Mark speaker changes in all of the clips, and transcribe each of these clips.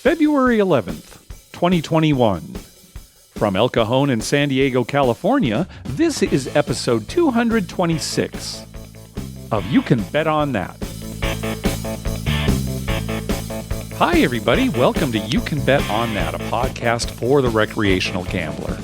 Speaker 1: February 11th, 2021. From El Cajon in San Diego, California, this is episode 226 of You Can Bet on That. Hi, everybody. Welcome to You Can Bet on That, a podcast for the recreational gambler.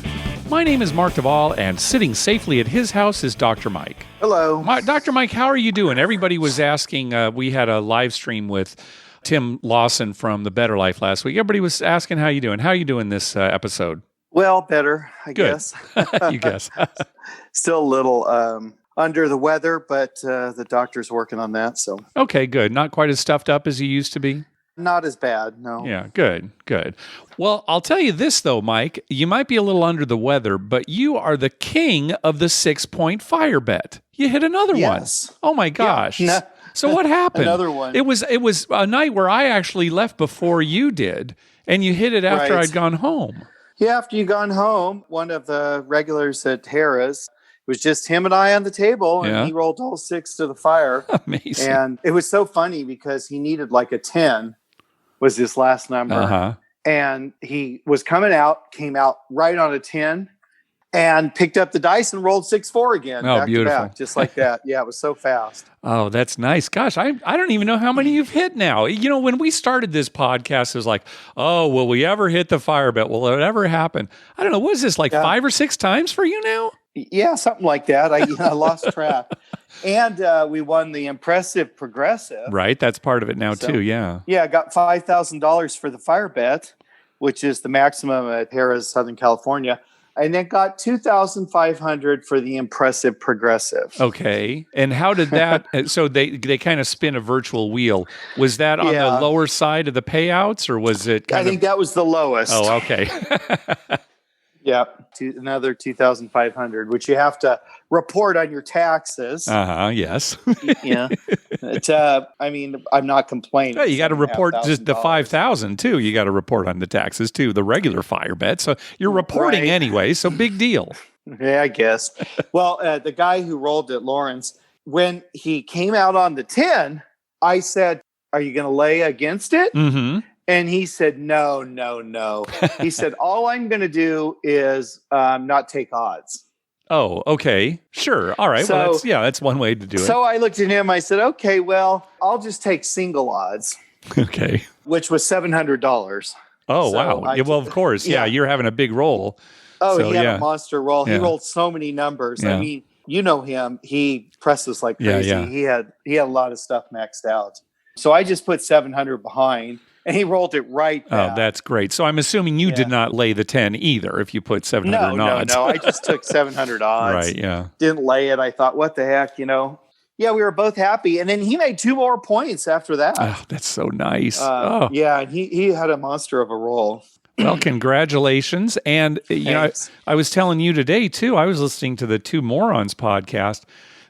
Speaker 1: My name is Mark Duvall, and sitting safely at his house is Dr. Mike.
Speaker 2: Hello.
Speaker 1: Dr. Mike, how are you doing? Everybody was asking, we had a live stream with Tim Lawson from The Better Life last week. Everybody was asking how you doing. How are you doing this episode?
Speaker 2: Well, better, I guess.
Speaker 1: You guess.
Speaker 2: Still a little under the weather, but the doctor's working on that. So
Speaker 1: Okay, good. Not quite as stuffed up as you used to be?
Speaker 2: not as bad, no.
Speaker 1: Yeah, good. Well, I'll tell you this, though, Mike. You might be a little under the weather, but you are the king of the 6-point fire bet. You hit another
Speaker 2: Yes.
Speaker 1: one. Oh, my gosh.
Speaker 2: Yeah.
Speaker 1: So what happened?
Speaker 2: Another one.
Speaker 1: It was a night where I actually left before you did, and you hit it after
Speaker 2: Right.
Speaker 1: I'd gone home.
Speaker 2: Yeah, after you gone home, one of the regulars at Harrah's, it was just him and I on the table, and
Speaker 1: Yeah.
Speaker 2: he rolled all 6 to the fire.
Speaker 1: Amazing.
Speaker 2: And it was so funny because he needed like a 10 was his last number.
Speaker 1: Uh-huh.
Speaker 2: And he was came out right on a 10 and picked up the dice and rolled 6-4 again.
Speaker 1: Oh,
Speaker 2: back
Speaker 1: beautiful.
Speaker 2: to back, just like that. Yeah, it was so fast.
Speaker 1: Oh, that's nice. Gosh, I don't even know how many you've hit now. You know, when we started this podcast, it was like, oh, will we ever hit the fire bet? Will it ever happen? I don't know. What is this, like 5 or 6 times for you now?
Speaker 2: Yeah, something like that. I lost track. And we won the impressive progressive.
Speaker 1: Right. That's part of it now, too. Yeah.
Speaker 2: Yeah, I got $5,000 for the fire bet, which is the maximum at Harrah's, Southern California. And then got $2,500 for the impressive progressive.
Speaker 1: Okay. And how did that? So they kind of spin a virtual wheel. Was that on
Speaker 2: Yeah.
Speaker 1: the lower side of the payouts, or was it
Speaker 2: I think that was the lowest.
Speaker 1: Oh, okay.
Speaker 2: Yep, another $2,500, which you have to report on your taxes.
Speaker 1: Yes.
Speaker 2: Yeah, I mean, I'm not complaining.
Speaker 1: Yeah, you got to report just the
Speaker 2: $7,500.
Speaker 1: 5,000 too. You got to report on the taxes too, the regular fire bet. So you're reporting
Speaker 2: Right.
Speaker 1: anyway. So big deal.
Speaker 2: Yeah, I guess. Well, the guy who rolled at Lawrence, when he came out on the 10, I said, "Are you going to lay against it?"
Speaker 1: Mm-hmm.
Speaker 2: And he said, no. He said, all I'm going to do is not take odds.
Speaker 1: Oh, okay. Sure. All right. Well,
Speaker 2: So-
Speaker 1: that's one way to do it.
Speaker 2: So I looked at him. I said, okay, well, I'll just take single odds,
Speaker 1: Okay.
Speaker 2: which was $700.
Speaker 1: Oh,
Speaker 2: So
Speaker 1: wow.
Speaker 2: I
Speaker 1: Yeah, well, of
Speaker 2: took-
Speaker 1: course. Yeah,
Speaker 2: yeah.
Speaker 1: you're having a big roll.
Speaker 2: Oh,
Speaker 1: So,
Speaker 2: he had
Speaker 1: yeah.
Speaker 2: a monster roll.
Speaker 1: Yeah.
Speaker 2: He rolled so many numbers.
Speaker 1: Yeah.
Speaker 2: I mean, you know him. He presses like
Speaker 1: Yeah,
Speaker 2: crazy.
Speaker 1: yeah.
Speaker 2: He had a lot of stuff maxed out. So I just put 700 behind, and he rolled it right back.
Speaker 1: Oh, that's great. So I'm assuming you did
Speaker 2: Yeah.
Speaker 1: not lay the 10 either if you put 700
Speaker 2: no.
Speaker 1: odds.
Speaker 2: I just took 700 odds.
Speaker 1: Right, yeah.
Speaker 2: Didn't lay it. I thought, what the heck, Yeah, we were both happy. And then he made 2 more points after that.
Speaker 1: Oh, that's so nice.
Speaker 2: Yeah, and he had a monster of a roll.
Speaker 1: Well, congratulations. And,
Speaker 2: Thanks.
Speaker 1: I was telling you today, too, I was listening to the Two Morons podcast.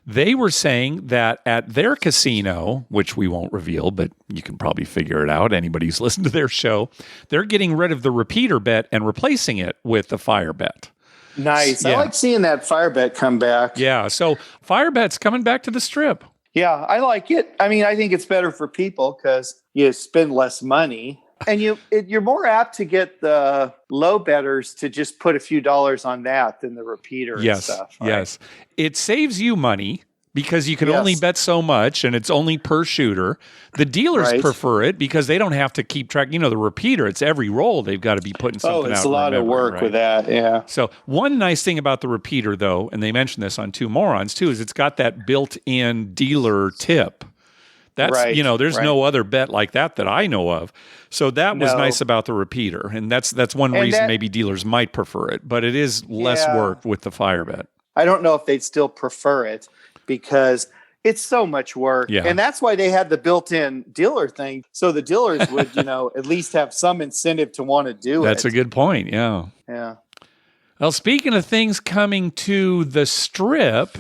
Speaker 1: They were saying that at their casino, which we won't reveal, but you can probably figure it out, anybody who's listened to their show, they're getting rid of the repeater bet and replacing it with the fire bet.
Speaker 2: Nice.
Speaker 1: Yeah.
Speaker 2: I like seeing that fire bet come back.
Speaker 1: Yeah, so fire bet's coming back to the Strip.
Speaker 2: Yeah, I like it. I mean, I think it's better for people because you spend less money. And you're more apt to get the low bettors to just put a few dollars on that than the repeater and stuff. Right?
Speaker 1: Yes. It saves you money because you can
Speaker 2: Yes.
Speaker 1: only bet so much and it's only per shooter. The dealers
Speaker 2: Right.
Speaker 1: prefer it because they don't have to keep track. The repeater, it's every roll they've got to be putting something out.
Speaker 2: Oh, it's
Speaker 1: and
Speaker 2: a lot of
Speaker 1: remembering,
Speaker 2: work
Speaker 1: right?
Speaker 2: with that. Yeah.
Speaker 1: So one nice thing about the repeater, though, and they mentioned this on Two Morons, too, is it's got that built-in dealer tip. That's,
Speaker 2: Right,
Speaker 1: there's
Speaker 2: right.
Speaker 1: no other bet like that I know of. So that was
Speaker 2: No.
Speaker 1: nice about the repeater. And that's one
Speaker 2: And
Speaker 1: reason
Speaker 2: that-
Speaker 1: maybe dealers might prefer it. But it is less
Speaker 2: Yeah.
Speaker 1: work with the fire bet.
Speaker 2: I don't know if they'd still prefer it because it's so much work.
Speaker 1: Yeah.
Speaker 2: And that's why they had the built-in dealer thing. So the dealers would, at least have some incentive to want to do
Speaker 1: That's
Speaker 2: it.
Speaker 1: a good point, yeah.
Speaker 2: Yeah.
Speaker 1: Well, speaking of things coming to the Strip,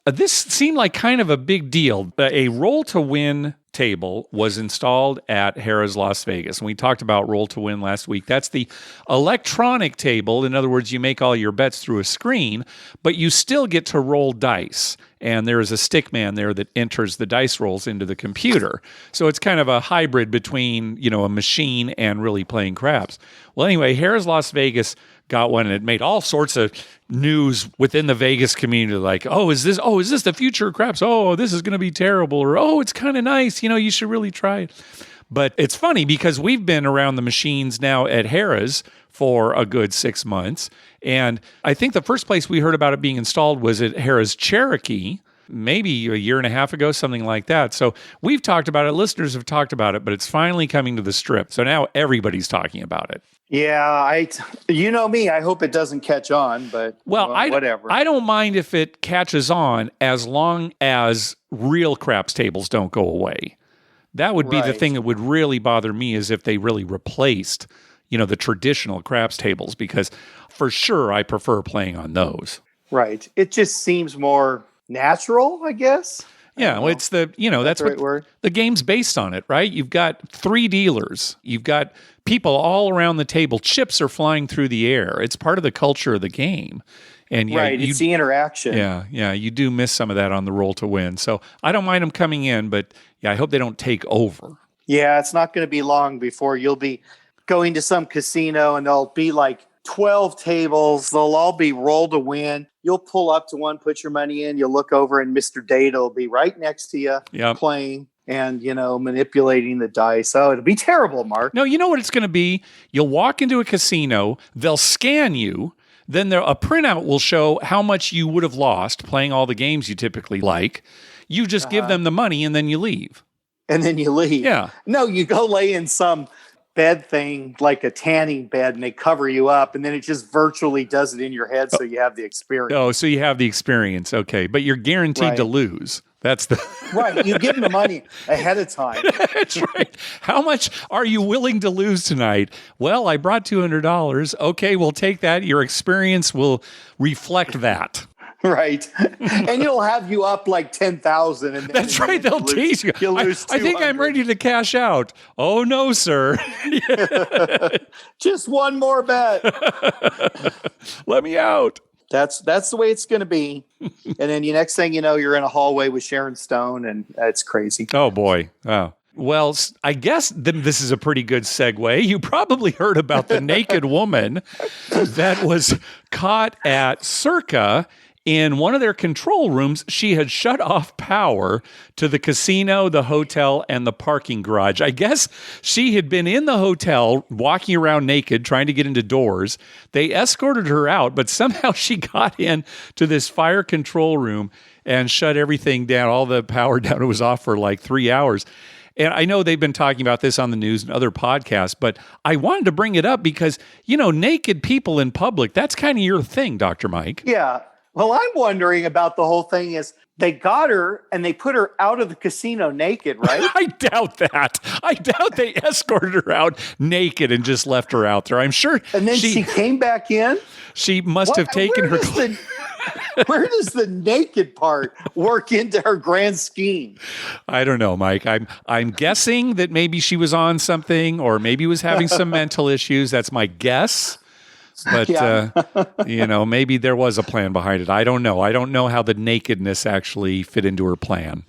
Speaker 1: this seemed like kind of a big deal. A roll to win table was installed at Harrah's Las Vegas. And we talked about Roll to Win last week. That's the electronic table. In other words, you make all your bets through a screen, but you still get to roll dice. And there is a stick man there that enters the dice rolls into the computer. So it's kind of a hybrid between, a machine and really playing craps. Well, anyway, Harrah's Las Vegas got one, and it made all sorts of news within the Vegas community, like, is this the future of craps? Oh, this is going to be terrible, or it's kind of nice. You should really try it. But it's funny because we've been around the machines now at Harrah's for a good 6 months, and I think the first place we heard about it being installed was at Harrah's Cherokee, maybe a year and a half ago, something like that. So we've talked about it. Listeners have talked about it, but it's finally coming to the Strip. So now everybody's talking about it.
Speaker 2: Yeah, you know me. I hope it doesn't catch on, but whatever.
Speaker 1: I don't mind if it catches on as long as real craps tables don't go away. That would be the thing that would really bother me, is if they really replaced, the traditional craps tables, because for sure I prefer playing on those.
Speaker 2: Right. It just seems more natural, I guess.
Speaker 1: Yeah, well, it's that's what the game's based on it, right? You've got 3 dealers. You've got people all around the table. Chips are flying through the air. It's part of the culture of the game. And
Speaker 2: it's the interaction.
Speaker 1: Yeah, you do miss some of that on the Roll to Win. So I don't mind them coming in, but I hope they don't take over.
Speaker 2: Yeah, it's not going to be long before you'll be going to some casino and there'll be like 12 tables. They'll all be Roll to Win. You'll pull up to one, put your money in, you'll look over, and Mr. Data will be right next to you playing and, manipulating the dice. Oh, it'll be terrible, Mark.
Speaker 1: No, you know what it's going to be? You'll walk into a casino, they'll scan you, then a printout will show how much you would have lost playing all the games you typically like. You just give them the money, and then you leave.
Speaker 2: And then you leave.
Speaker 1: Yeah.
Speaker 2: No, you go lay in some bed thing, like a tanning bed, and they cover you up, and then it just virtually does it in your head, so you have the experience.
Speaker 1: Oh, so you have the experience. Okay. But you're guaranteed to lose. That's the
Speaker 2: right. You give them the money ahead of time.
Speaker 1: That's right. How much are you willing to lose tonight? Well, I brought $200. Okay, we'll take that. Your experience will reflect that.
Speaker 2: Right. And it'll have you up like 10,000.
Speaker 1: That's right. They'll tease you.
Speaker 2: You lose
Speaker 1: I think I'm ready to cash out. Oh, no, sir.
Speaker 2: Just one more bet.
Speaker 1: Let me out.
Speaker 2: That's the way it's going to be. And then the next thing you know, you're in a hallway with Sharon Stone, and it's crazy.
Speaker 1: Oh, boy. Oh. Well, I guess this is a pretty good segue. You probably heard about the naked woman that was caught at Circa. In one of their control rooms, she had shut off power to the casino, the hotel, and the parking garage. I guess she had been in the hotel walking around naked, trying to get into doors. They escorted her out, but somehow she got in to this fire control room and shut everything down, all the power down. It was off for like 3 hours. And I know they've been talking about this on the news and other podcasts, but I wanted to bring it up because, naked people in public, that's kind of your thing, Dr. Mike.
Speaker 2: Yeah. Well, I'm wondering about the whole thing is they got her and they put her out of the casino naked, right?
Speaker 1: I doubt that. I doubt they escorted her out naked and just left her out there. I'm sure.
Speaker 2: And then she came back in?
Speaker 1: She must have taken her clothes.
Speaker 2: Where does the naked part work into her grand scheme?
Speaker 1: I don't know, Mike. I'm guessing that maybe she was on something or maybe was having some mental issues. That's my guess. But, maybe there was a plan behind it. I don't know. I don't know how the nakedness actually fit into her plan.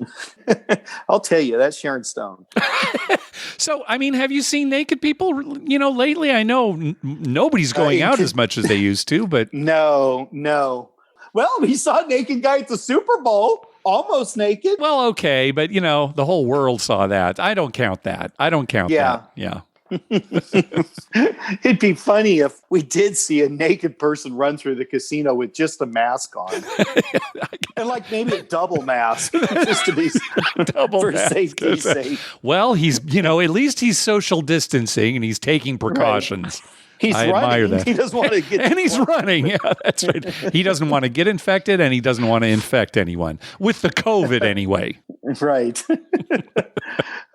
Speaker 2: I'll tell you, that's Sharon Stone.
Speaker 1: So, have you seen naked people, lately? I know nobody's going out as much as they used to, but...
Speaker 2: No. Well, we saw a naked guy at the Super Bowl, almost naked.
Speaker 1: Well, okay, but, the whole world saw that. I don't count that. that. Yeah.
Speaker 2: It'd be funny if we did see a naked person run through the casino with just a mask on. And like maybe a double mask just to be for safety's sake.
Speaker 1: Well, he's, at least he's social distancing and he's taking precautions.
Speaker 2: Right. He's running. Admire that. He doesn't want to get
Speaker 1: and he's running. Yeah, that's right. He doesn't want to get infected and he doesn't want to infect anyone with the COVID anyway.
Speaker 2: Right.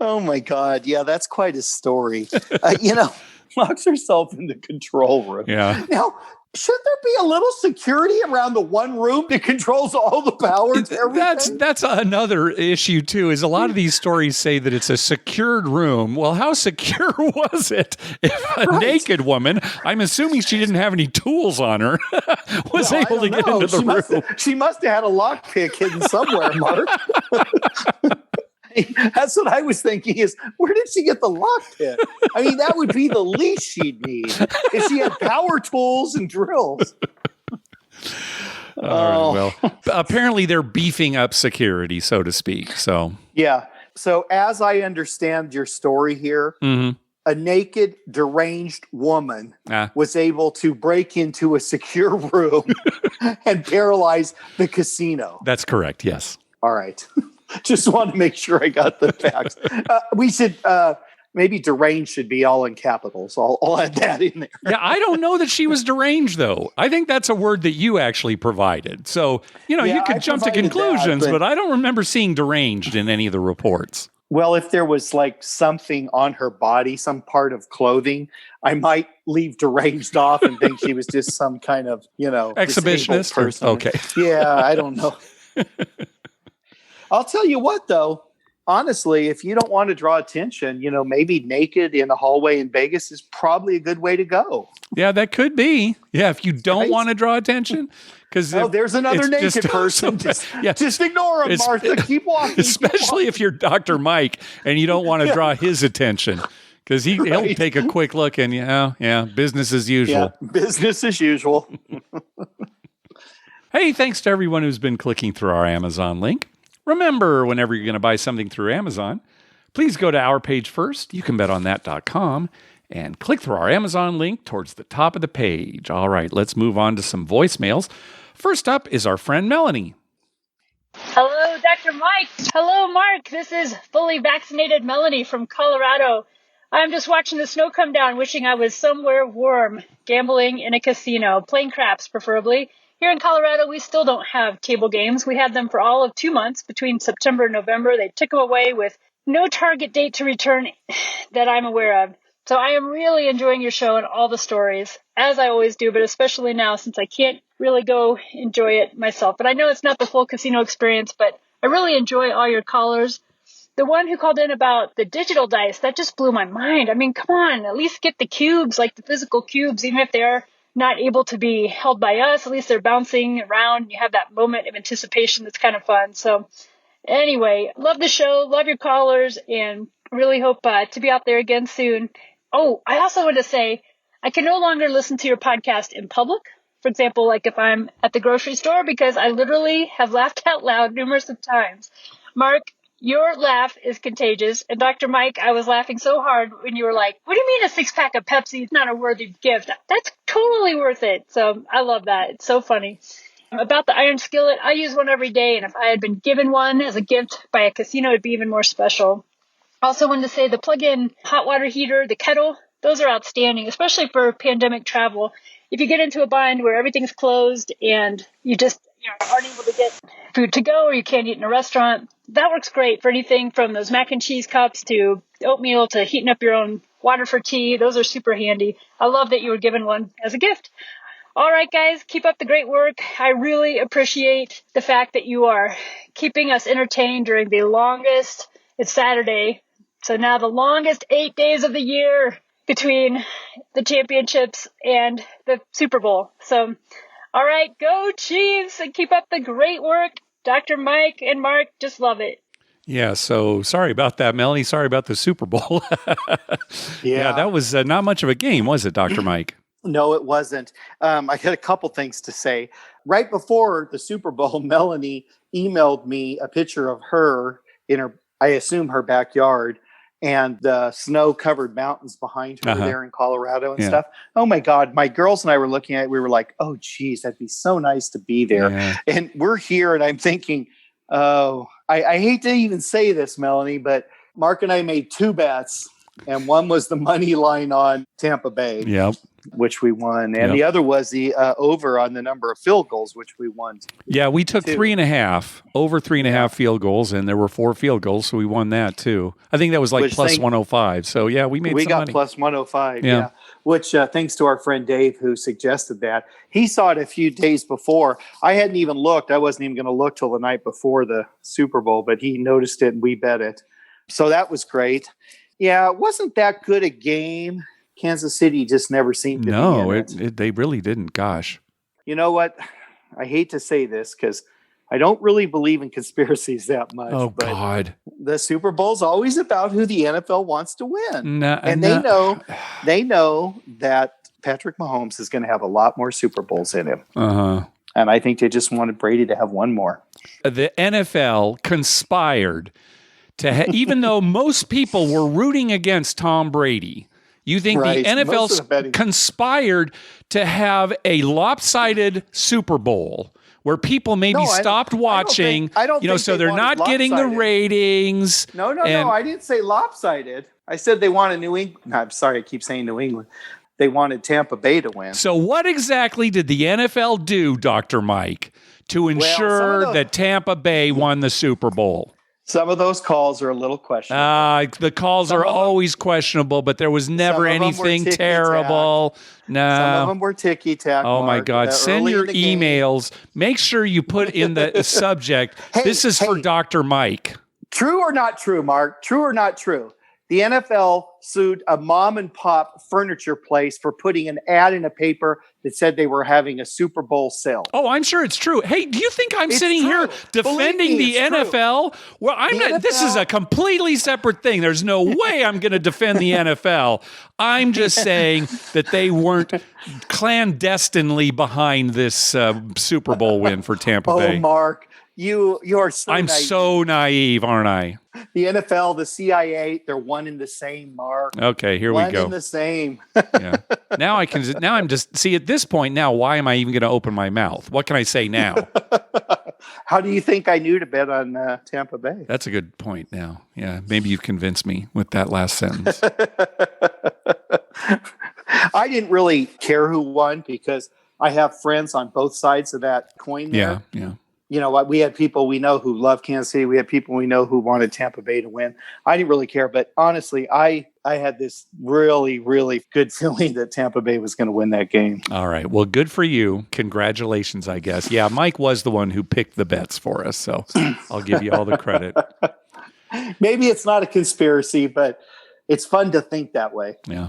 Speaker 2: Oh my God. Yeah, that's quite a story. Locks herself in the control room.
Speaker 1: Yeah.
Speaker 2: Now, Should there be a little security around the one room that controls all the power to everything?
Speaker 1: That's another issue too. Is a lot of these stories say that it's a secured room. Well, how secure was it? If a naked woman, I'm assuming she didn't have any tools on her, was able to get into the room.
Speaker 2: She must have had a lockpick hidden somewhere, Mark. That's what I was thinking is, where did she get the lockpick? I mean, that would be the least she'd need if she had power tools and drills.
Speaker 1: Well, apparently they're beefing up security, so to speak. So
Speaker 2: yeah. So as I understand your story here, a naked, deranged woman was able to break into a secure room and paralyze the casino.
Speaker 1: That's correct. Yes.
Speaker 2: All right. Just want to make sure I got the facts. We should maybe deranged should be all in capitals. I'll add that in there.
Speaker 1: Yeah, I don't know that she was deranged, though. I think that's a word that you actually provided. So, you could jump to conclusions, but I don't remember seeing deranged in any of the reports.
Speaker 2: Well, if there was like something on her body, some part of clothing, I might leave deranged off and think she was just some kind of,
Speaker 1: exhibitionist
Speaker 2: person.
Speaker 1: Okay.
Speaker 2: Yeah, I don't know. I'll tell you what, though. Honestly, if you don't want to draw attention, maybe naked in a hallway in Vegas is probably a good way to go.
Speaker 1: Yeah, that could be. Yeah, if you don't want to draw attention. Because
Speaker 2: there's another naked person. Just ignore him, Martha. Keep walking.
Speaker 1: Especially if you're Dr. Mike and you don't want to draw his attention. Because he'll take a quick look and, business as usual.
Speaker 2: Yeah, business as usual.
Speaker 1: Hey, thanks to everyone who's been clicking through our Amazon link. Remember, whenever you're going to buy something through Amazon, please go to our page first, youcanbetonthat.com, and click through our Amazon link towards the top of the page. All right, let's move on to some voicemails. First up is our friend Melanie.
Speaker 3: Hello, Dr. Mike. Hello, Mark. This is fully vaccinated Melanie from Colorado. I'm just watching the snow come down, wishing I was somewhere warm, gambling in a casino, playing craps preferably. Here in Colorado, we still don't have table games. We had them for all of 2 months between September and November. They took them away with no target date to return that I'm aware of. So I am really enjoying your show and all the stories, as I always do, but especially now since I can't really go enjoy it myself. But I know it's not the full casino experience, but I really enjoy all your callers. The one who called in about the digital dice, that just blew my mind. I mean, come on, at least get the cubes, like the physical cubes, even if they are not able to be held by us. At least they're bouncing around. You have that moment of anticipation that's kind of fun. So anyway, love the show, love your callers, and really hope to be out there again soon. Oh, I also want to say I can no longer listen to your podcast in public. For example, like if I'm at the grocery store, because I literally have laughed out loud numerous of times. Mark, your laugh is contagious. And Dr. Mike, I was laughing so hard when you were like, what do you mean a 6-pack of Pepsi is not a worthy gift? That's totally worth it. So I love that. It's so funny. About the iron skillet, I use one every day. And if I had been given one as a gift by a casino, it'd be even more special. Also wanted to say the plug-in hot water heater, the kettle, those are outstanding, especially for pandemic travel. If you get into a bind where everything's closed and you just aren't able to get food to go or you can't eat in a restaurant, that works great for anything from those mac and cheese cups to oatmeal to heating up your own water for tea. Those are super handy. I love that you were given one as a gift. All right, guys, keep up the great work. I really appreciate the fact that you are keeping us entertained during the longest, it's Saturday, so now the longest 8 days of the year between the championships and the Super Bowl. So, all right, go Chiefs and keep up the great work. Dr. Mike and Mark, just love it.
Speaker 1: Yeah, so sorry about that, Melanie. Sorry about the Super Bowl. Yeah, that was not much of a game, was it, Dr. Mike?
Speaker 2: No, it wasn't. I got a couple things to say. Right before the Super Bowl, Melanie emailed me a picture of her in her, I assume her backyard, and the snow-covered mountains behind her there in Colorado and stuff. Oh, my God. My girls and I were looking at it. We were like, oh, geez, that'd be so nice to be there. Yeah. And we're here, and I'm thinking, oh, I hate to even say this, Melanie, but Mark and I made 2 bets, and one was the money line on Tampa Bay.
Speaker 1: Yep.
Speaker 2: Which we won. And the other was the over on the number of field goals, which we won.
Speaker 1: Yeah, we took 3.5, over 3.5 field goals, and there were 4 field goals, so we won that too. I think that was like plus 105. So, yeah, we made some money.
Speaker 2: We got plus 105, yeah. which thanks to our friend Dave who suggested that. He saw it a few days before. I hadn't even looked. I wasn't even going to look till the night before the Super Bowl, but he noticed it and we bet it. So that was great. Yeah, it wasn't that good a game. Kansas City just never seemed to be in it.
Speaker 1: They really didn't. Gosh.
Speaker 2: You know what? I hate to say this because I don't really believe in conspiracies that much.
Speaker 1: Oh,
Speaker 2: but
Speaker 1: God.
Speaker 2: the Super Bowl's always about who the NFL wants to win.
Speaker 1: And
Speaker 2: they know that Patrick Mahomes is going to have a lot more Super Bowls in him.
Speaker 1: Uh-huh.
Speaker 2: And I think they just wanted Brady to have one more.
Speaker 1: The NFL conspired to even though most people were rooting against Tom Brady, you think
Speaker 2: Right.
Speaker 1: the
Speaker 2: Most of the
Speaker 1: NFL
Speaker 2: betting.
Speaker 1: conspired to have a lopsided Super Bowl where people maybe
Speaker 2: No,
Speaker 1: stopped watching,
Speaker 2: I don't think
Speaker 1: so
Speaker 2: they
Speaker 1: they're
Speaker 2: wanted
Speaker 1: not getting the
Speaker 2: lopsided.
Speaker 1: ratings.
Speaker 2: No,
Speaker 1: And-
Speaker 2: I didn't say lopsided. I said they wanted New England. I'm sorry, I keep saying New England. They wanted Tampa Bay to win.
Speaker 1: So what exactly did the NFL do, Dr. Mike, to ensure
Speaker 2: those-
Speaker 1: that Tampa Bay won the Super Bowl?
Speaker 2: Some of those calls are a little questionable.
Speaker 1: The calls are always questionable, but there was never
Speaker 2: some of them were
Speaker 1: anything
Speaker 2: ticky-tack.
Speaker 1: terrible.
Speaker 2: Some
Speaker 1: No.
Speaker 2: of them were ticky-tack.
Speaker 1: Oh, my
Speaker 2: Mark.
Speaker 1: God. Send
Speaker 2: Early
Speaker 1: your
Speaker 2: in the game.
Speaker 1: emails. Make sure you put in the subject, this is for
Speaker 2: hey.
Speaker 1: Dr. Mike.
Speaker 2: True or not true, Mark? True or not true? The NFL sued a mom and pop furniture place for putting an ad in a paper that said they were having a Super Bowl sale.
Speaker 1: Oh, I'm sure it's true. Hey, do you think I'm
Speaker 2: It's
Speaker 1: sitting here
Speaker 2: true.
Speaker 1: defending
Speaker 2: Believe
Speaker 1: the
Speaker 2: me, it's
Speaker 1: NFL? Well, I'm
Speaker 2: The
Speaker 1: not. This is
Speaker 2: NFL
Speaker 1: a completely separate thing. There's no way I'm going to defend the NFL. I'm just saying that they weren't clandestinely behind this Super Bowl win for Tampa
Speaker 2: Oh,
Speaker 1: Bay.
Speaker 2: Mark, you are so
Speaker 1: I'm
Speaker 2: naive.
Speaker 1: so naive, aren't I?
Speaker 2: The NFL, the CIA, they're one and the same, Mark.
Speaker 1: Okay, here
Speaker 2: one
Speaker 1: we go.
Speaker 2: and the same.
Speaker 1: Yeah. Now I'm just see at this point now. Why am I even going to open my mouth? What can I say now?
Speaker 2: How do you think I knew to bet on Tampa Bay?
Speaker 1: That's a good point. Now, yeah, maybe you've convinced me with that last sentence.
Speaker 2: I didn't really care who won because I have friends on both sides of that coin there.
Speaker 1: Yeah.
Speaker 2: You know what? We had people we know who love Kansas City. We had people we know who wanted Tampa Bay to win. I didn't really care, but honestly, I had this really, really good feeling that Tampa Bay was going to win that game.
Speaker 1: All right. Well, good for you. Congratulations, I guess. Yeah, Mike was the one who picked the bets for us, so I'll give you all the credit.
Speaker 2: Maybe it's not a conspiracy, but it's fun to think that way.
Speaker 1: Yeah.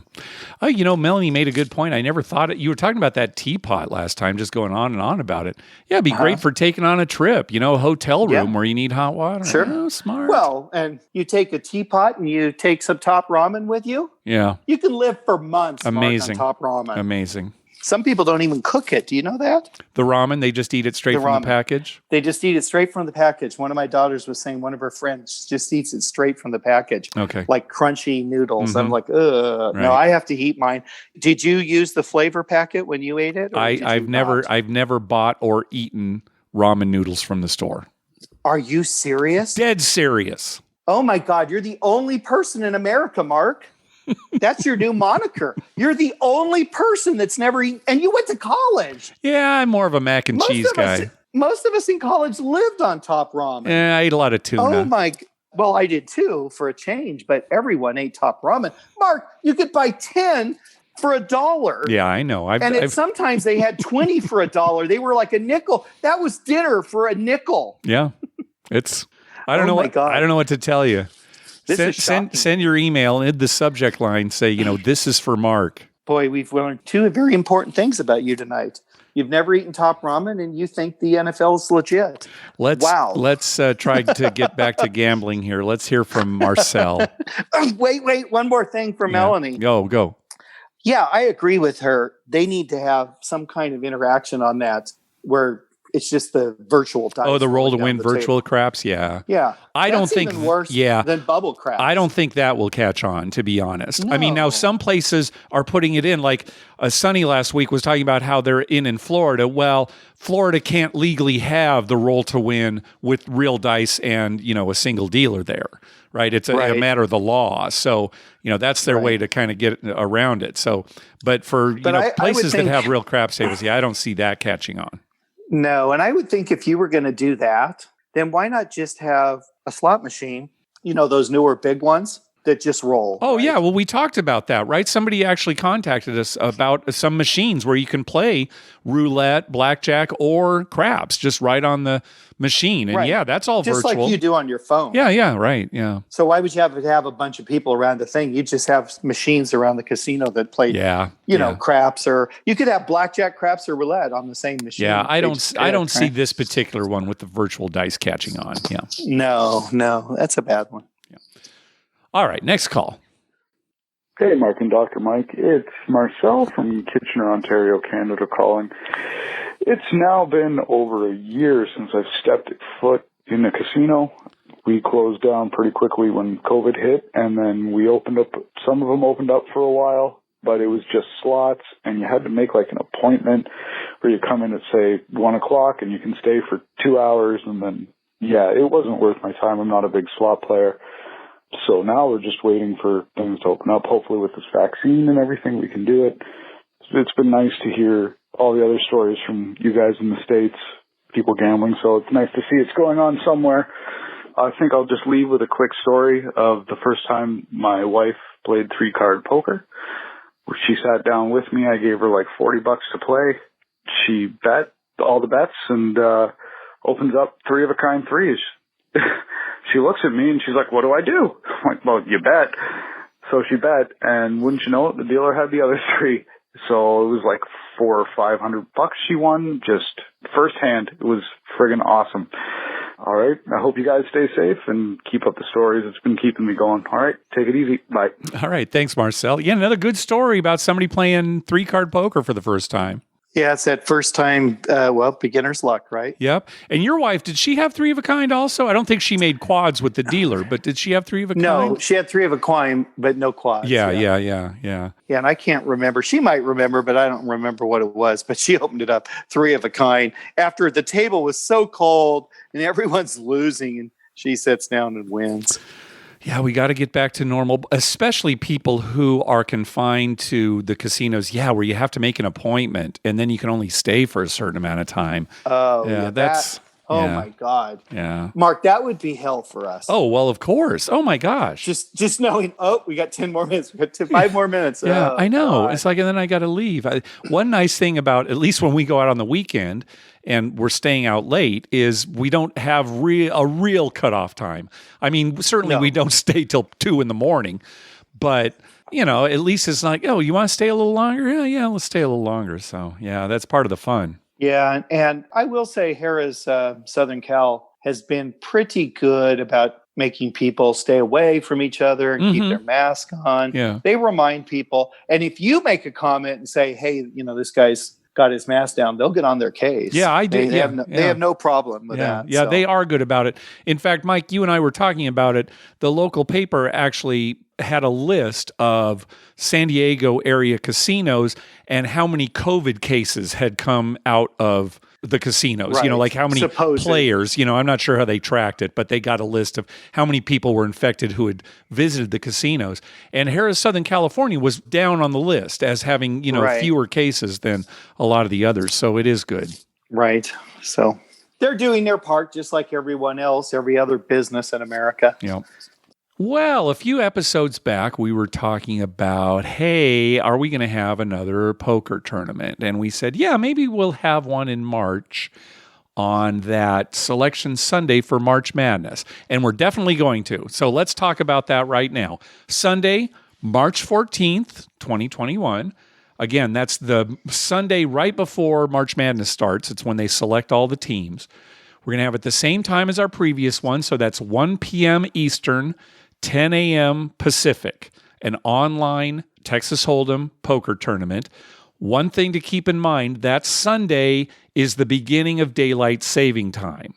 Speaker 1: Oh, Melanie made a good point. I never thought it. You were talking about that teapot last time, just going on and on about it. Yeah, it'd be great for taking on a trip, a hotel room where you need hot water.
Speaker 2: Sure.
Speaker 1: Oh, smart.
Speaker 2: Well, and you take a teapot and you take some top ramen with you.
Speaker 1: Yeah.
Speaker 2: You can live for months. Mark,
Speaker 1: Amazing.
Speaker 2: on top ramen.
Speaker 1: Amazing.
Speaker 2: Some people don't even cook it. Do you know that?
Speaker 1: The ramen, they just eat it straight from
Speaker 2: ramen.
Speaker 1: the package?
Speaker 2: They just eat it straight from the package. One of my daughters was saying one of her friends just eats it straight from the package.
Speaker 1: Okay.
Speaker 2: Like crunchy noodles. I'm
Speaker 1: Mhm.
Speaker 2: like, ugh.
Speaker 1: Right.
Speaker 2: No, I have to heat mine. Did you use the flavor packet when you ate it? or did
Speaker 1: I've
Speaker 2: you
Speaker 1: never
Speaker 2: not?
Speaker 1: I've never bought or eaten ramen noodles from the store.
Speaker 2: Are you serious?
Speaker 1: Dead serious.
Speaker 2: Oh my God, you're the only person in America, Mark. That's your new moniker. You're the only person that's never eaten, and you went to college.
Speaker 1: Yeah, I'm more of a mac and cheese guy.
Speaker 2: Most of us in college lived on top ramen.
Speaker 1: Yeah, I ate a lot of tuna.
Speaker 2: Oh my! Well, I did too for a change, but everyone ate top ramen. Mark, you could buy 10 for $1.
Speaker 1: Yeah, I know.
Speaker 2: Sometimes they had 20 for $1. They were like a nickel. That was dinner for a nickel.
Speaker 1: Yeah, it's. I don't
Speaker 2: Oh
Speaker 1: know
Speaker 2: my
Speaker 1: what.
Speaker 2: God.
Speaker 1: I don't know what to tell you.
Speaker 2: This is shocking.
Speaker 1: Send your email and in the subject line say, this is for Mark.
Speaker 2: Boy, we've learned two very important things about you tonight. You've never eaten top ramen, and you think the NFL is legit.
Speaker 1: Let's try to get back to gambling here. Let's hear from Marcel.
Speaker 2: Wait, one more thing for Melanie.
Speaker 1: Go.
Speaker 2: Yeah, I agree with her. They need to have some kind of interaction on that where it's just the virtual dice.
Speaker 1: Oh, the roll to win
Speaker 2: down the
Speaker 1: virtual
Speaker 2: table.
Speaker 1: craps. Yeah.
Speaker 2: Yeah.
Speaker 1: I don't
Speaker 2: That's
Speaker 1: think
Speaker 2: even worse
Speaker 1: yeah.
Speaker 2: than bubble crap.
Speaker 1: I don't think that will catch on, to be honest. I mean, now
Speaker 2: No.
Speaker 1: some places are putting it in. Like Sonny last week was talking about how they're in Florida. Well, Florida can't legally have the roll to win with real dice and, a single dealer there, right? It's a
Speaker 2: Right.
Speaker 1: matter of the law. So, that's their way to kind of get around it. So, but for,
Speaker 2: But I would
Speaker 1: places that
Speaker 2: think-
Speaker 1: have real craps tables, I don't see that catching on.
Speaker 2: No, and I would think if you were going to do that, then why not just have a slot machine? Those newer big ones. that just roll.
Speaker 1: Oh,
Speaker 2: right?
Speaker 1: yeah. Well, we talked about that, right? Somebody actually contacted us about some machines where you can play roulette, blackjack, or craps just right on the machine. And
Speaker 2: Right.
Speaker 1: yeah, that's all
Speaker 2: Just
Speaker 1: virtual.
Speaker 2: like you do on your phone.
Speaker 1: Yeah, right. Yeah.
Speaker 2: So why would you have to have a bunch of people around the thing? You just have machines around the casino that play,
Speaker 1: Yeah.
Speaker 2: craps, or you could have blackjack, craps, or roulette on the same machine.
Speaker 1: Yeah, I
Speaker 2: They
Speaker 1: don't
Speaker 2: just
Speaker 1: I
Speaker 2: did,
Speaker 1: don't see
Speaker 2: right?
Speaker 1: this particular one with the virtual dice catching on. Yeah.
Speaker 2: No, that's a bad one.
Speaker 1: All right, next call.
Speaker 4: Hey, Mark and Dr. Mike. It's Marcel from Kitchener, Ontario, Canada calling. It's now been over a year since I've stepped foot in a casino. We closed down pretty quickly when COVID hit, and then we opened up, some of them opened up for a while, but it was just slots, and you had to make like an appointment where you come in at, say, 1 o'clock, and you can stay for 2 hours, and then, yeah, it wasn't worth my time. I'm not a big slot player. So now we're just waiting for things to open up. Hopefully with this vaccine and everything, we can do it. It's been nice to hear all the other stories from you guys in the States, people gambling. So it's nice to see it's going on somewhere. I think I'll just leave with a quick story of the first time my wife played 3-card poker. She sat down with me. I gave her like $40 to play. She bet all the bets and opens up 3-of-a-kind threes. She looks at me and she's like, "What do I do?" I'm like, "Well, you bet." So she bet, and wouldn't you know it, the dealer had the other 3. So it was like $400 or $500 she won just firsthand. It was friggin' awesome. All right. I hope you guys stay safe and keep up the stories. It's been keeping me going. All right. Take it easy. Bye.
Speaker 1: All right, thanks, Marcel. Yeah, another good story about somebody playing 3-card poker for the first time.
Speaker 2: Yeah, it's that first time, beginner's luck, right?
Speaker 1: Yep. And your wife, did she have 3-of-a-kind also? I don't think she made quads with the dealer, but did she have 3-of-a-kind?
Speaker 2: No, she had 3-of-a-kind, but no quads.
Speaker 1: Yeah.
Speaker 2: Yeah, and I can't remember. She might remember, but I don't remember what it was. But she opened it up 3-of-a-kind after the table was so cold and everyone's losing, and she sits down and wins.
Speaker 1: Yeah, we got to get back to normal, especially people who are confined to the casinos. Yeah, where you have to make an appointment and then you can only stay for a certain amount of time.
Speaker 2: Oh,
Speaker 1: yeah, that's.
Speaker 2: Oh
Speaker 1: yeah.
Speaker 2: my God.
Speaker 1: Yeah.
Speaker 2: Mark, that would be hell for us.
Speaker 1: Oh, well, of course. Oh my gosh.
Speaker 2: Just knowing, we got 10 more minutes. We got 5 more minutes.
Speaker 1: Yeah,
Speaker 2: Oh,
Speaker 1: I know.
Speaker 2: God.
Speaker 1: It's like, and then I got to leave. One nice thing about, at least when we go out on the weekend and we're staying out late, is we don't have a real cutoff time. I mean, certainly we don't stay till 2 a.m, but at least it's like, oh, you want to stay a little longer? Yeah, let's stay a little longer. So yeah, that's part of the fun.
Speaker 2: Yeah, and I will say Harrah's Southern Cal has been pretty good about making people stay away from each other and keep their mask on.
Speaker 1: Yeah.
Speaker 2: They remind people. And if you make a comment and say, hey, this guy's got his mask down, they'll get on their case.
Speaker 1: Yeah, I did.
Speaker 2: They have no problem with that.
Speaker 1: Yeah,
Speaker 2: so.
Speaker 1: they are good about it. In fact, Mike, you and I were talking about it. The local paper actually had a list of San Diego area casinos and how many COVID cases had come out of the casinos,
Speaker 2: Right.
Speaker 1: Like how many
Speaker 2: Supposed.
Speaker 1: players, I'm not sure how they tracked it, but they got a list of how many people were infected who had visited the casinos. And Harrah's Southern California was down on the list as having,
Speaker 2: Right.
Speaker 1: fewer cases than a lot of the others. So it is good.
Speaker 2: Right. So they're doing their part just like everyone else, every other business in America.
Speaker 1: Yeah. Well, a few episodes back, we were talking about, hey, are we going to have another poker tournament? And we said, yeah, maybe we'll have one in March on that Selection Sunday for March Madness. And we're definitely going to. So let's talk about that right now. Sunday, March 14th, 2021. Again, that's the Sunday right before March Madness starts. It's when they select all the teams. We're going to have it the same time as our previous one. So that's 1 p.m. Eastern, 10 a.m. Pacific, an online Texas Hold'em poker tournament. One thing to keep in mind, that Sunday is the beginning of daylight saving time.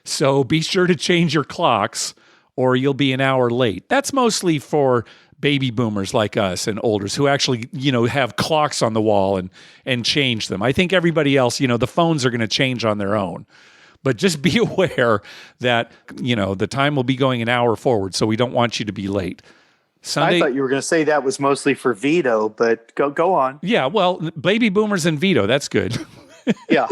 Speaker 1: So be sure to change your clocks or you'll be an hour late. That's mostly for baby boomers like us and olders who actually, have clocks on the wall and change them. I think everybody else, the phones are going to change on their own. But just be aware that, the time will be going an hour forward, so we don't want you to be late. Sunday,
Speaker 2: I thought you were going to say that was mostly for Vito, but go on.
Speaker 1: Yeah, well, baby boomers and Vito, that's good.
Speaker 2: Yeah.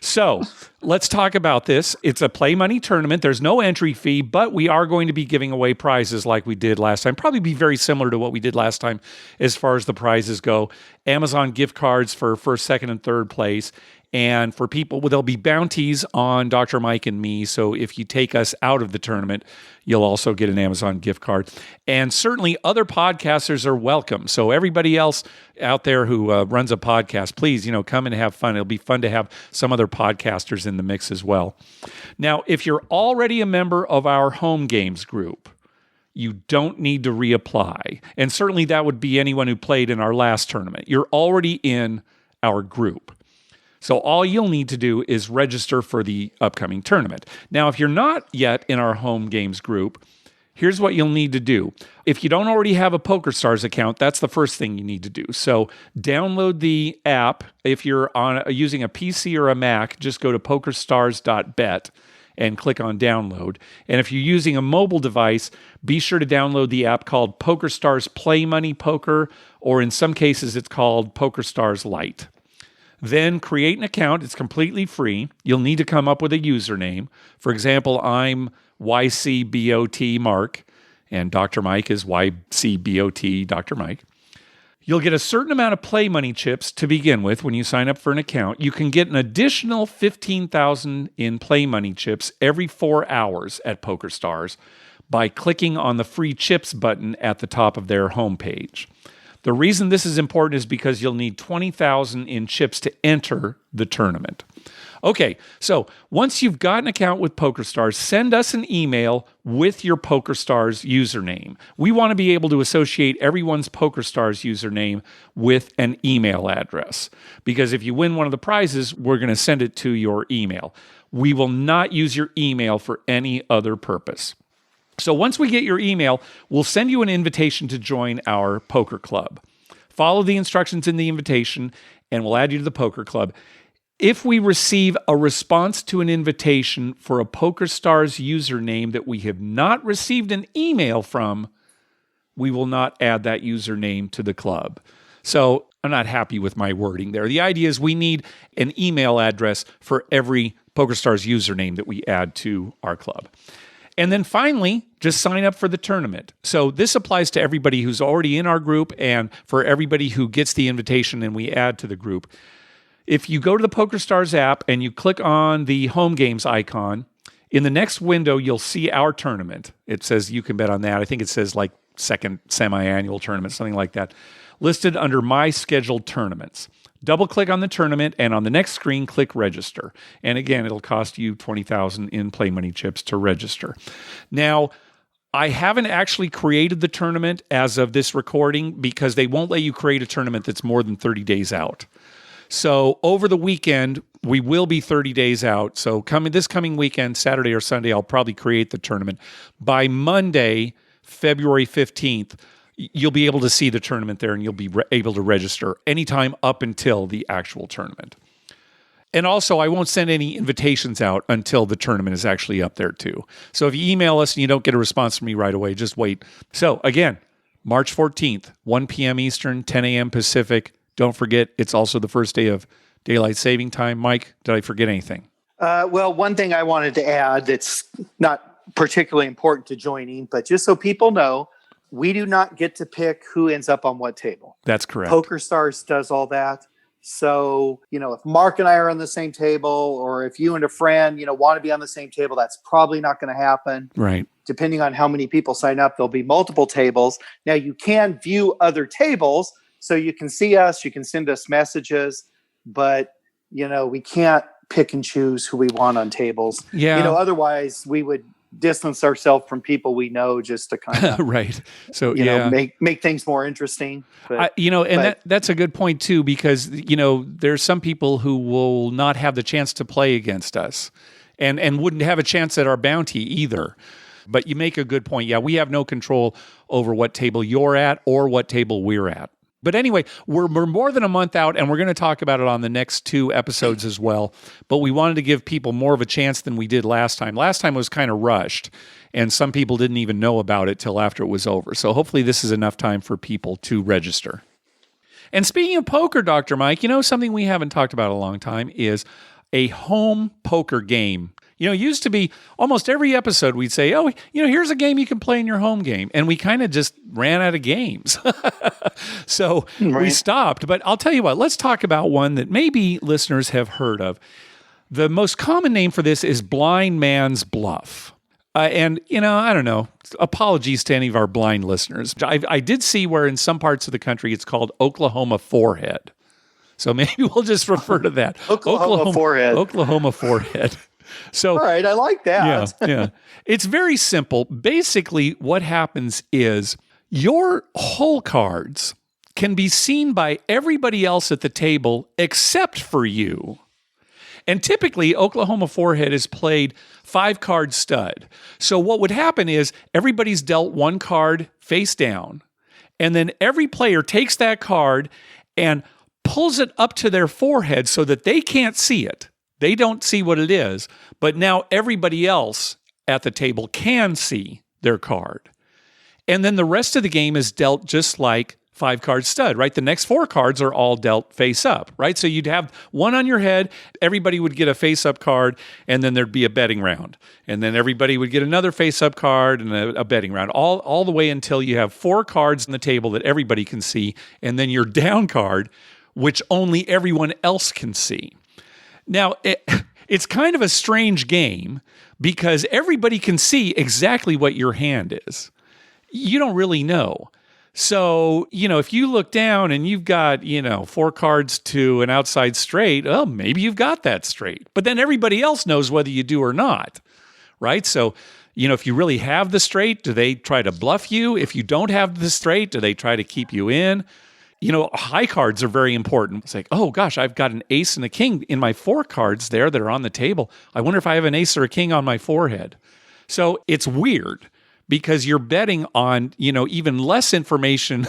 Speaker 1: So let's talk about this. It's a play money tournament. There's no entry fee, but we are going to be giving away prizes like we did last time. Probably be very similar to what we did last time as far as the prizes go. Amazon gift cards for first, second, and third place. And for people, well, there'll be bounties on Dr. Mike and me. So if you take us out of the tournament, you'll also get an Amazon gift card. And certainly other podcasters are welcome. So everybody else out there who runs a podcast, please, come and have fun. It'll be fun to have some other podcasters in the mix as well. Now, if you're already a member of our home games group, you don't need to reapply. And certainly that would be anyone who played in our last tournament. You're already in our group. So all you'll need to do is register for the upcoming tournament. Now, if you're not yet in our home games group, here's what you'll need to do. If you don't already have a PokerStars account, that's the first thing you need to do. So download the app. If you're using a PC or a Mac, just go to pokerstars.bet and click on download. And if you're using a mobile device, be sure to download the app called PokerStars Play Money Poker, or in some cases, it's called PokerStars Lite. Then create an account. It's completely free. You'll need to come up with a username. For example, I'm YCBOT Mark, and Dr. Mike is YCBOT Dr. Mike. You'll get a certain amount of play money chips to begin with when you sign up for an account. You can get an additional 15,000 in play money chips every 4 hours at PokerStars by clicking on the free chips button at the top of their homepage. The reason this is important is because you'll need 20,000 in chips to enter the tournament. Okay, so once you've got an account with PokerStars, send us an email with your PokerStars username. We want to be able to associate everyone's PokerStars username with an email address, because if you win one of the prizes, we're going to send it to your email. We will not use your email for any other purpose. So once we get your email, we'll send you an invitation to join our poker club. Follow the instructions in the invitation, and we'll add you to the poker club. If we receive a response to an invitation for a PokerStars username that we have not received an email from, we will not add that username to the club. So I'm not happy with my wording there. The idea is we need an email address for every PokerStars username that we add to our club. And then finally, just sign up for the tournament. So this applies to everybody who's already in our group and for everybody who gets the invitation and we add to the group. If you go to the PokerStars app and you click on the home games icon, in the next window, you'll see our tournament. It says you can bet on that. I think it says like second semi-annual tournament, something like that, listed under My Scheduled Tournaments. Double-click on the tournament, and on the next screen, click Register. And again, it'll cost you 20,000 in play money chips to register. Now, I haven't actually created the tournament as of this recording because they won't let you create a tournament that's more than 30 days out. So over the weekend, we will be 30 days out. So this coming weekend, Saturday or Sunday, I'll probably create the tournament. By Monday, February 15th, you'll be able to see the tournament there, and you'll be able to register anytime up until the actual tournament. And also, I won't send any invitations out until the tournament is actually up there too. So if you email us and you don't get a response from me right away, just wait. So again, March 14th, 1 p.m. Eastern, 10 a.m. Pacific. Don't forget, it's also the first day of daylight saving time. Mike, did I forget anything?
Speaker 2: Well, one thing I wanted to add that's not particularly important to joining, but just so people know, we do not get to pick who ends up on what table.
Speaker 1: That's correct.
Speaker 2: PokerStars does all that. So, if Mark and I are on the same table, or if you and a friend, want to be on the same table, that's probably not going to happen.
Speaker 1: Right.
Speaker 2: Depending on how many people sign up, there'll be multiple tables. Now, you can view other tables, so you can see us, you can send us messages, but, we can't pick and choose who we want on tables.
Speaker 1: Yeah.
Speaker 2: Otherwise we would distance ourselves from people we know just to kind of
Speaker 1: right. So
Speaker 2: make things more interesting. But,
Speaker 1: that's a good point too, because there's some people who will not have the chance to play against us, and wouldn't have a chance at our bounty either. But you make a good point. Yeah, we have no control over what table you're at or what table we're at. But anyway, we're more than a month out, and we're going to talk about it on the next 2 episodes as well. But we wanted to give people more of a chance than we did last time. Last time was kind of rushed, and some people didn't even know about it till after it was over. So hopefully this is enough time for people to register. And speaking of poker, Dr. Mike, something we haven't talked about in a long time is a home poker game. You know, it used to be almost every episode we'd say, oh, you know, here's a game you can play in your home game. And we kind of just ran out of games. So we stopped. But I'll tell you what, let's talk about one that maybe listeners have heard of. The most common name for this is Blind Man's Bluff. And, you know, I don't know, apologies to any of our blind listeners. I did see where in some parts of the country it's called Oklahoma Forehead. So maybe we'll just refer to that.
Speaker 2: Oklahoma Forehead.
Speaker 1: Oklahoma Forehead. So,
Speaker 2: all right, I like that.
Speaker 1: Yeah. It's very simple. Basically, what happens is your hole cards can be seen by everybody else at the table except for you. And typically, Oklahoma Forehead is played 5-card stud. So what would happen is everybody's dealt one card face down, and then every player takes that card and pulls it up to their forehead so that they can't see it. They don't see what it is, but now everybody else at the table can see their card. And then the rest of the game is dealt just like 5-card stud, right? The next 4 cards are all dealt face up, right? So you'd have one on your head, everybody would get a face-up card, and then there'd be a betting round. And then everybody would get another face-up card and a betting round, all the way until you have 4 cards on the table that everybody can see, and then your down card, which only everyone else can see. Now, it's kind of a strange game because everybody can see exactly what your hand is. You don't really know. So, you know, if you look down and you've got, 4 cards to an outside straight, oh, maybe you've got that straight. But then everybody else knows whether you do or not, right? So, if you really have the straight, do they try to bluff you? If you don't have the straight, do they try to keep you in? High cards are very important. It's like, oh gosh, I've got an ace and a king in my 4 cards there that are on the table. I wonder if I have an ace or a king on my forehead. So it's weird because you're betting on, even less information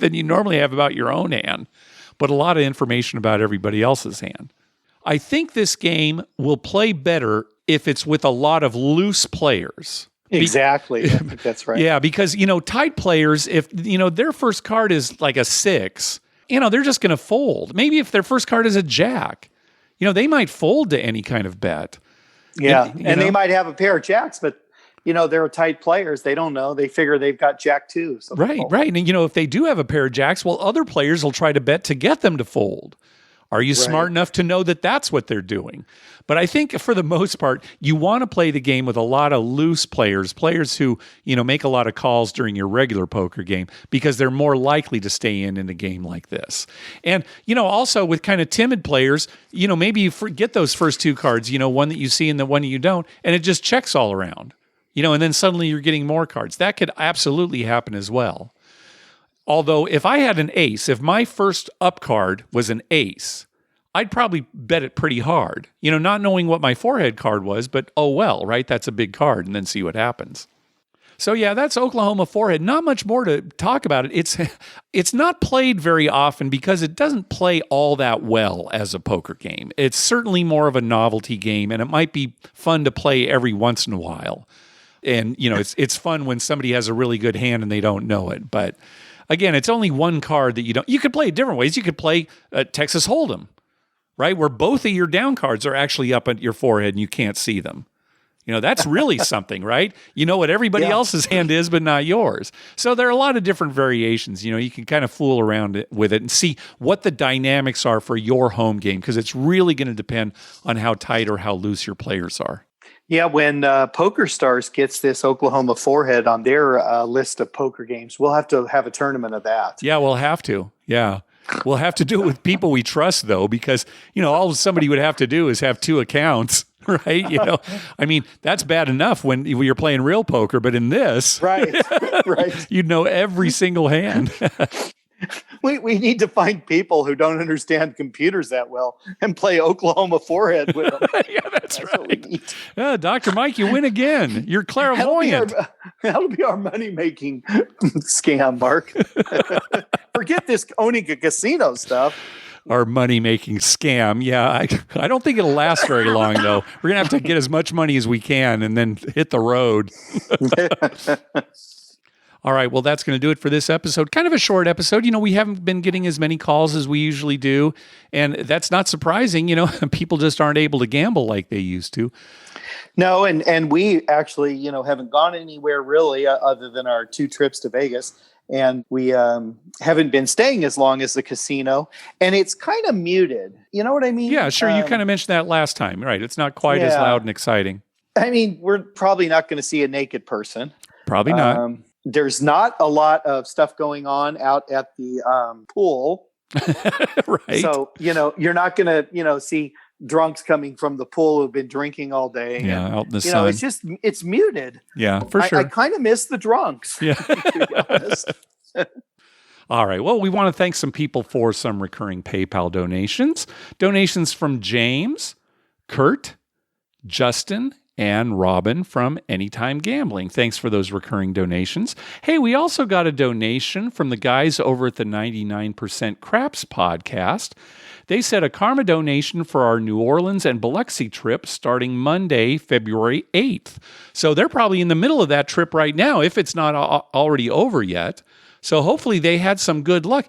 Speaker 1: than you normally have about your own hand, but a lot of information about everybody else's hand. I think this game will play better if it's with a lot of loose players.
Speaker 2: Exactly. I think that's right.
Speaker 1: Yeah, because, tight players, if, their first card is like a 6, they're just going to fold. Maybe if their first card is a jack, they might fold to any kind of bet.
Speaker 2: Yeah, and they might have a pair of jacks, but, they're tight players. They don't know. They figure they've got jack 2. So
Speaker 1: right. And, if they do have a pair of jacks, well, other players will try to bet to get them to fold. Are you smart enough to know that that's what they're doing? But I think for the most part, you want to play the game with a lot of loose players who, make a lot of calls during your regular poker game because they're more likely to stay in a game like this. And, also with kind of timid players, maybe you forget those first 2 cards, one that you see and the one you don't, and it just checks all around, and then suddenly you're getting more cards. That could absolutely happen as well. Although if I had an ace, if my first up card was an ace, I'd probably bet it pretty hard, not knowing what my forehead card was, but oh well, right? That's a big card, and then see what happens. So yeah, that's Oklahoma Forehead. Not much more to talk about it. It's not played very often because it doesn't play all that well as a poker game. It's certainly more of a novelty game, and it might be fun to play every once in a while. And, it's fun when somebody has a really good hand and they don't know it, but again, it's only one card that you could play it different ways. You could play Texas Hold'em, right? Where both of your down cards are actually up at your forehead and you can't see them. That's really something, right? You know what everybody else's hand is, but not yours. So there are a lot of different variations. You can kind of fool around with it and see what the dynamics are for your home game because it's really going to depend on how tight or how loose your players are.
Speaker 2: Yeah, when PokerStars gets this Oklahoma Forehead on their list of poker games, we'll have to have a tournament of that.
Speaker 1: Yeah, we'll have to. Yeah. We'll have to do it with people we trust, though, because, all somebody would have to do is have 2 accounts, right? That's bad enough when you're playing real poker, but in this,
Speaker 2: right.
Speaker 1: You'd know every single hand.
Speaker 2: We need to find people who don't understand computers that well and play Oklahoma Forehead with them.
Speaker 1: Yeah, that's right. Yeah, Dr. Mike, you win again. You're clairvoyant.
Speaker 2: That'll be our money-making scam, Mark. Forget this owning a casino stuff.
Speaker 1: Our money-making scam. Yeah, I don't think it'll last very long, though. We're going to have to get as much money as we can and then hit the road. All right. Well, that's going to do it for this episode. Kind of a short episode. We haven't been getting as many calls as we usually do. And that's not surprising. People just aren't able to gamble like they used to.
Speaker 2: No, and we actually, haven't gone anywhere really other than our 2 trips to Vegas. And we haven't been staying as long as the casino. And it's kind of muted. You know what I mean?
Speaker 1: Yeah, sure. You kind of mentioned that last time. Right. It's not quite as loud and exciting.
Speaker 2: I mean, we're probably not going to see a naked person.
Speaker 1: Probably not.
Speaker 2: There's not a lot of stuff going on out at the pool.
Speaker 1: Right.
Speaker 2: So, you're not going to, see drunks coming from the pool who've been drinking all day.
Speaker 1: Yeah,
Speaker 2: and,
Speaker 1: out in the sun.
Speaker 2: It's muted.
Speaker 1: Yeah, for sure.
Speaker 2: I kind of miss the drunks.
Speaker 1: Yeah.
Speaker 2: To be honest.
Speaker 1: All right. Well, we want to thank some people for some recurring PayPal donations. Donations from James, Kurt, Justin, and Robin from Anytime Gambling. Thanks for those recurring donations. Hey, we also got a donation from the guys over at the 99% Craps podcast. They said a karma donation for our New Orleans and Biloxi trip starting Monday, February 8th. So they're probably in the middle of that trip right now, if it's not already over yet. So hopefully they had some good luck.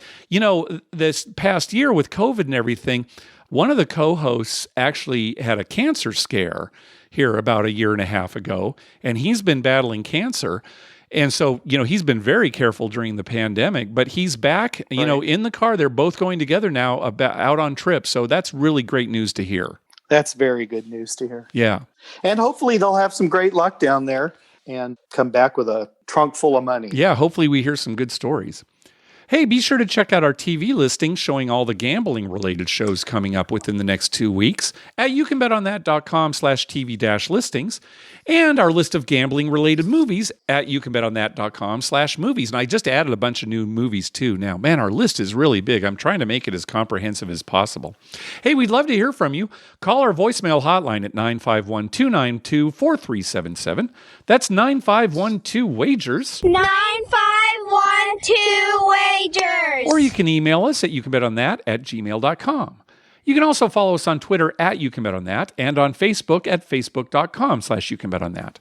Speaker 1: This past year with COVID and everything, one of the co-hosts actually had a cancer scare here about a year and a half ago, and he's been battling cancer. And so, he's been very careful during the pandemic, but he's back, in the car. They're both going together now out on trips. So that's really great news to hear.
Speaker 2: That's very good news to hear.
Speaker 1: Yeah.
Speaker 2: And hopefully they'll have some great luck down there and come back with a trunk full of money.
Speaker 1: Yeah, hopefully we hear some good stories. Hey, be sure to check out our TV listing showing all the gambling-related shows coming up within the next 2 weeks at youcanbetonthat.com/TV-listings and our list of gambling-related movies at youcanbetonthat.com/movies. And I just added a bunch of new movies too now. Man, our list is really big. I'm trying to make it as comprehensive as possible. Hey, we'd love to hear from you. Call our voicemail hotline at 951-292-4377. That's 9512-WAGERS.
Speaker 5: 9512-WAGERS.
Speaker 1: Or you can email us at youcanbetonThat@gmail.com. You can also follow us on Twitter at YouCanBetOnThat and on Facebook at facebook.com/YouCanBetOnThat.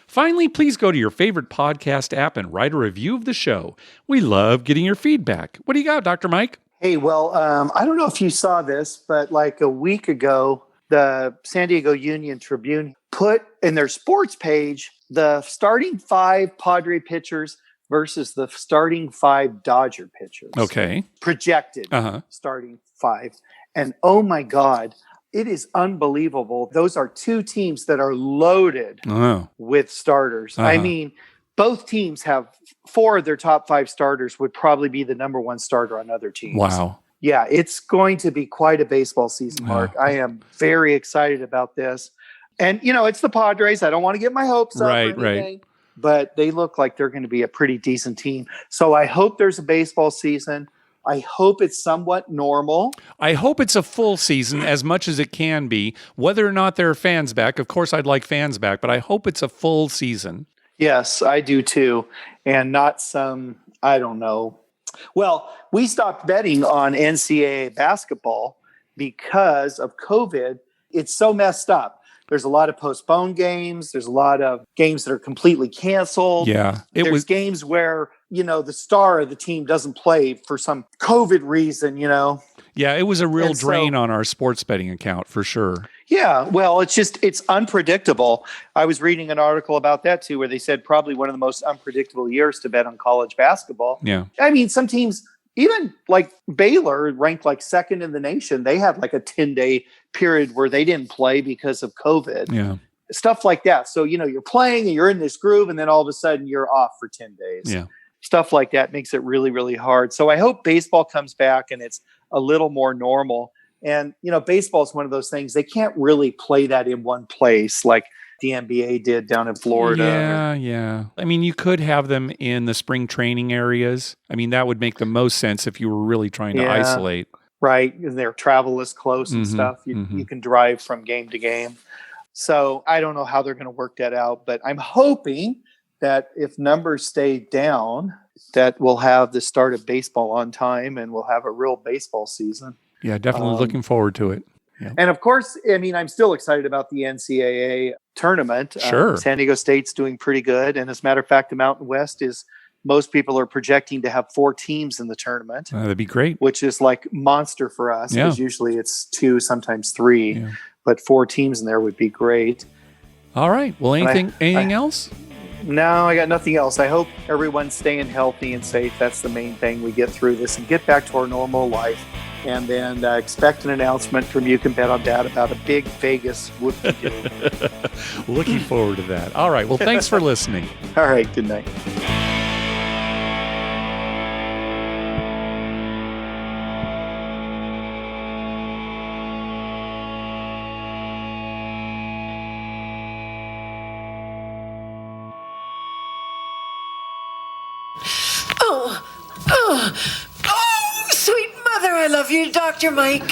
Speaker 1: Finally, please go to your favorite podcast app and write a review of the show. We love getting your feedback. What do you got, Dr. Mike?
Speaker 2: Hey, well, I don't know if you saw this, but like a week ago, the San Diego Union Tribune put in their sports page the starting 5 Padre pitchers versus the starting 5 Dodger pitchers.
Speaker 1: Okay.
Speaker 2: Projected starting 5. And oh my God, it is unbelievable. Those are 2 teams that are loaded with starters. I mean, both teams have 4 of their top 5 starters would probably be the number 1 starter on other teams.
Speaker 1: Wow.
Speaker 2: Yeah, it's going to be quite a baseball season, Mark. I am very excited about this. And, it's the Padres. I don't want to get my hopes up or anything. Right. But they look like they're going to be a pretty decent team. So I hope there's a baseball season. I hope it's somewhat normal.
Speaker 1: I hope it's a full season as much as it can be, whether or not there are fans back. Of course, I'd like fans back, but I hope it's a full season.
Speaker 2: Yes, I do too. And not some, I don't know. Well, we stopped betting on NCAA basketball because of COVID. It's so messed up. There's a lot of postponed games. There's a lot of games that are completely canceled.
Speaker 1: Yeah.
Speaker 2: There's games where, the star of the team doesn't play for some COVID reason,
Speaker 1: Yeah, it was a real drain on our sports betting account for sure.
Speaker 2: Yeah, well, it's unpredictable. I was reading an article about that too, where they said probably one of the most unpredictable years to bet on college basketball.
Speaker 1: Yeah.
Speaker 2: I mean, some teams, even like Baylor, ranked like 2nd in the nation, they had like a 10-day period where they didn't play because of COVID.
Speaker 1: Yeah.
Speaker 2: Stuff like that. So, you're playing and you're in this groove and then all of a sudden you're off for 10 days.
Speaker 1: Yeah.
Speaker 2: Stuff like that makes it really, really hard. So I hope baseball comes back and it's a little more normal. And, baseball is one of those things, they can't really play that in one place like the NBA did down in Florida.
Speaker 1: Yeah. I mean, you could have them in the spring training areas. I mean, that would make the most sense if you were really trying to isolate.
Speaker 2: Right. And their travel is close and stuff. You can drive from game to game. So I don't know how they're going to work that out, but I'm hoping that if numbers stay down, that we'll have the start of baseball on time and we'll have a real baseball season.
Speaker 1: Yeah, definitely looking forward to it. Yeah.
Speaker 2: And of course, I mean, I'm still excited about the NCAA tournament.
Speaker 1: Sure.
Speaker 2: San Diego State's doing pretty good. And as a matter of fact, the Mountain West is most people are projecting to have 4 teams in the tournament,
Speaker 1: That'd be great.
Speaker 2: which is like monster for us, because usually it's 2, sometimes 3, but 4 teams in there would be great.
Speaker 1: All right. Well, anything else?
Speaker 2: No, I got nothing else. I hope everyone's staying healthy and safe. That's the main thing. We get through this and get back to our normal life. And then expect an announcement from You Can Bet on That about a big Vegas whoop-de-doo.
Speaker 1: Looking forward to that. All right. Well, thanks for listening.
Speaker 2: All right. Good night.
Speaker 5: Oh, sweet mother, I love you, Dr. Mike.